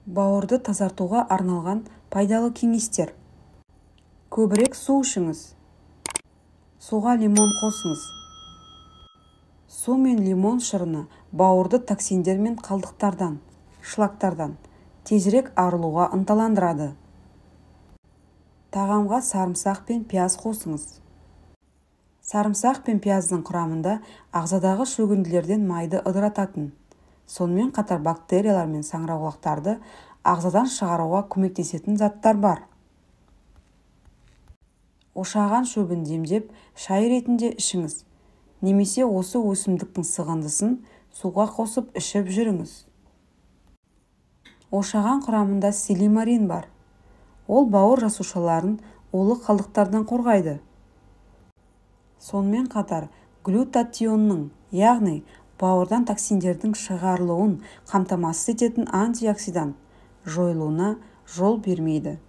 Бауырды тазартуға арналған пайдалы кеңестер. Көбірек су ішіңіз. Суға лимон қосыңыз. Су мен лимон шырыны бауырды токсиндер мен қалдықтардан, шлактардан тезірек арылуға ынталандырады. Тағамға сарымсақ пен пияз қосыңыз. Сарымсақ пен пияздың құрамында ағзадағы шөгінділерден майды ыдырататын, сонымен қатар бактериялар мен саңырауқұлақтарды ағзадан шығаруға көмектесетін заттар бар. Ошаған шөбін демдеп, шай ретінде ішіңіз, немесе осы өсімдіктің сығындысын суға қосып ішіп жүріңіз. Ошаған құрамында силимарин бар. Ол бауыр жасушаларын улы қалдықтардан қорғайды. Сонымен қатар глютатионның, яғни бауырдан токсиндердің шығарылуын қамтамасыз ететін антиоксидант жойылуына жол бермейді.